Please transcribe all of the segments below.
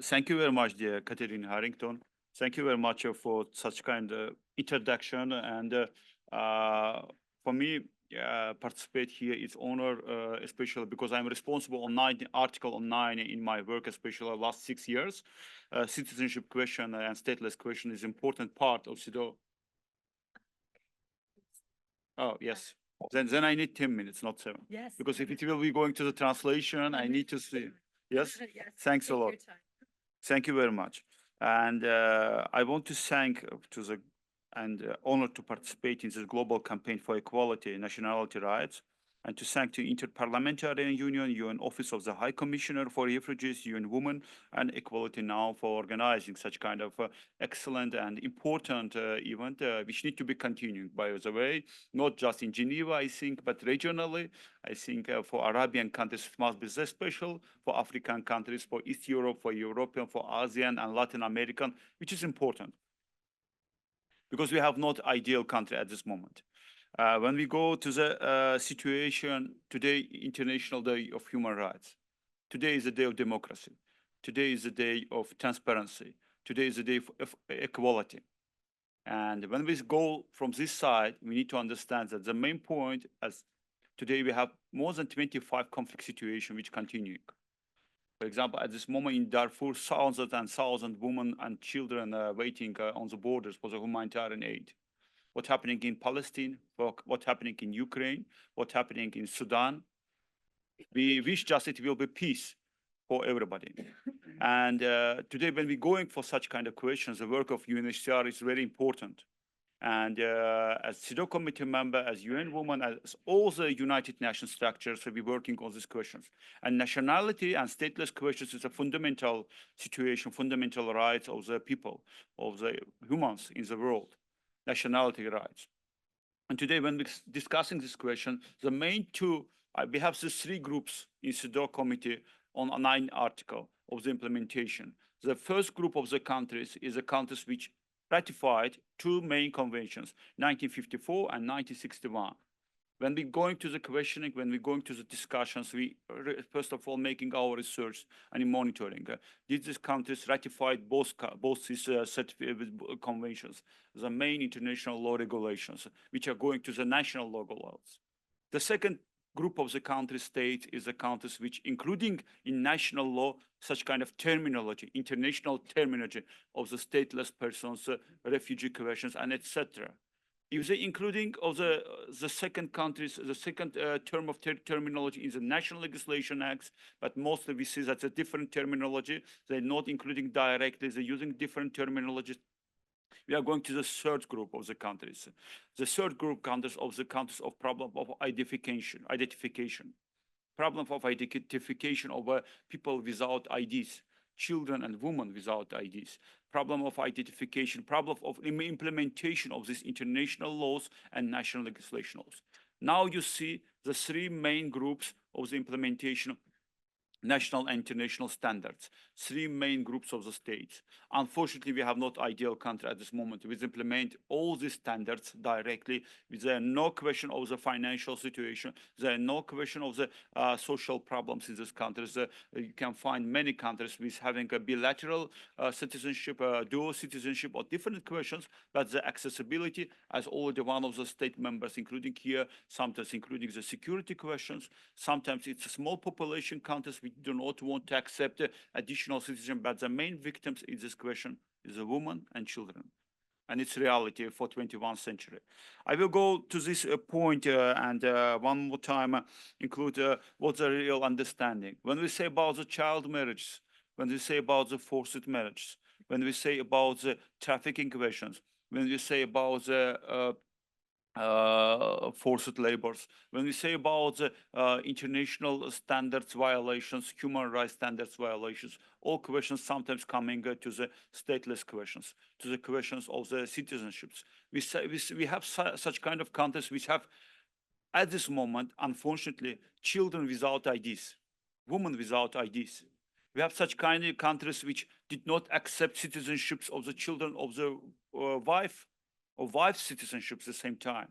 Thank you very much, dear Catherine Harrington. Thank you very much for such kind of introduction. And for me, participate here is honor, especially because I'm responsible on Article 9 in my work, especially last 6 years. Citizenship question and stateless question is important part of CEDAW. Oh, yes. Then I need 10 minutes, not 7. Yes. Because if it will be going to the translation, I need to see. Yes? Yes. Thanks a Take lot. your time. Thank you very much. And I want to thank honored to participate in this global campaign for equality and nationality rights, and to thank the Inter-Parliamentary Union, UN Office of the High Commissioner for Refugees, UN Women and Equality Now for organizing such kind of excellent and important event, which need to be continuing, by the way, not just in Geneva, I think, but regionally. I think for Arabian countries, it must be this special, for African countries, for East Europe, for European, for ASEAN and Latin American, which is important. Because we have not ideal country at this moment. When we go to the situation today, International Day of Human Rights. Today is the day of democracy. Today is the day of transparency. Today is the day of equality. And when we go from this side, we need to understand that the main point, as today we have more than 25 conflict situations which continue. For example, at this moment in Darfur, thousands and thousands of women and children waiting on the borders for the humanitarian aid. What's happening in Palestine, what's happening in Ukraine, what's happening in Sudan. We wish just it will be peace for everybody. And today, when we're going for such kind of questions, the work of UNHCR is very important. And as CEDAW committee member, as UN Women, as all the United Nations structures, we'll be working on these questions. And nationality and stateless questions is a fundamental situation, fundamental rights of the people, of the humans in the world. Nationality rights. And today, when we're discussing this question, the main two, we have these 3 groups in CEDAW committee on a 9 article of the implementation. The first group of the countries is the countries which ratified 2 main conventions, 1954 and 1961. When we're going to the questioning, when we're going to the discussions, we first of all making our research and monitoring. Did these countries ratified both these conventions, the main international law regulations, which are going to the national laws? The second group of the country states is the countries which, including in national law, such kind of terminology, international terminology of the stateless persons, refugee questions, and etc. If they including of the second countries, the second term of terminology in the national legislation acts, but mostly we see that's a different terminology. They're not including directly, they're using different terminologies. We are going to the third group of the countries. The third group countries of problem of identification. Problem of identification of people without IDs, children and women without IDs. Problem of identification, problem of implementation of these international laws and national legislation laws. Now you see the 3 main groups of the implementation national and international standards, 3 main groups of the states. Unfortunately, we have not ideal country at this moment. We implement all these standards directly. There are no question of the financial situation. There are no question of the social problems in these countries. You can find many countries with having a bilateral citizenship, dual citizenship, or different questions, but the accessibility, as already one of the state members, including here, sometimes including the security questions, sometimes it's a small population countries which do not want to accept additional citizenship, but the main victims in this question is the women and children. And it's reality for 21st century. I will go to this point and one more time include what's the real understanding. When we say about the child marriages, when we say about the forced marriages, when we say about the trafficking questions, when we say about the forced labors, when we say about the international standards violations, human rights standards violations, all questions sometimes coming to the stateless questions, to the questions of the citizenships. We have such kind of countries which have, at this moment, unfortunately, children without IDs, women without IDs. We have such kind of countries which did not accept citizenships of the children of the wife, or wife's citizenships at the same time.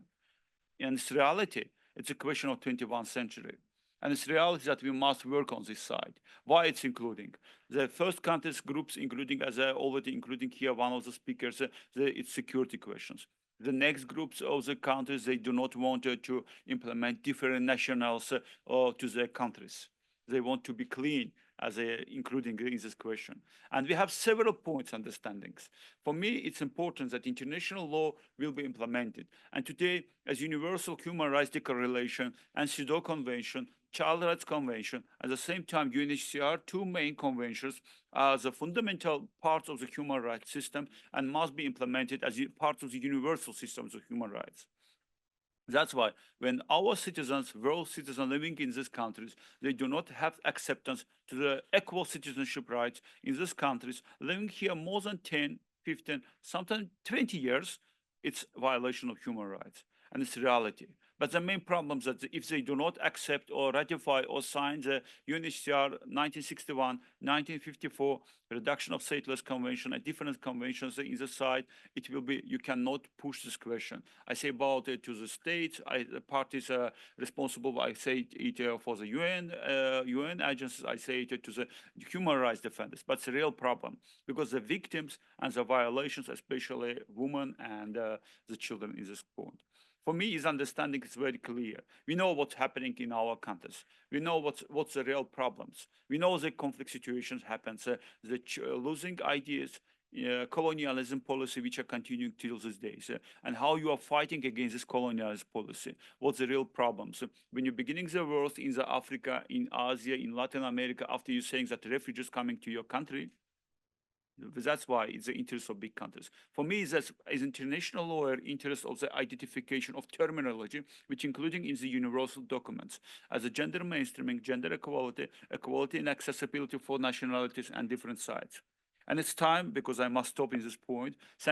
And it's reality. It's a question of 21st century. And it's reality that we must work on this side. Why it's including? The first countries groups, including, as I already including here, one of the speakers, it's security questions. The next groups of the countries, they do not want to implement different nationals to their countries. They want to be clean, as including in this question. And we have several points understandings. For me, it's important that international law will be implemented. And today, as Universal Human Rights Declaration and CEDAW Convention, Child Rights Convention, at the same time UNHCR, two main conventions are the fundamental parts of the human rights system and must be implemented as part of the universal systems of human rights. That's why when our citizens, world citizens living in these countries, they do not have acceptance to the equal citizenship rights in these countries, living here more than 10, 15, sometimes 20 years, it's violation of human rights. And it's reality. But the main problem is that if they do not accept or ratify or sign the UNHCR 1961, 1954 reduction of stateless convention and different conventions in the side, it will be, you cannot push this question. I say about it to the states, the parties are responsible, I say it for the UN agencies, I say it to the human rights defenders, but it's a real problem because the victims and the violations, especially women and the children in this point. For me, his understanding is very clear. We know what's happening in our countries. We know what's the real problems. We know the conflict situations happens, the losing ideas, colonialism policy, which are continuing till these days, and how you are fighting against this colonialist policy. What's the real problems? When you're beginning the war in the Africa, in Asia, in Latin America, after you're saying that refugees coming to your country, that's why it's the interest of big countries. For me, that's as international lawyer, interest of the identification of terminology, which including in the universal documents, as a gender mainstreaming, gender equality, equality and accessibility for nationalities and different sides. And it's time, because I must stop in this point. Thank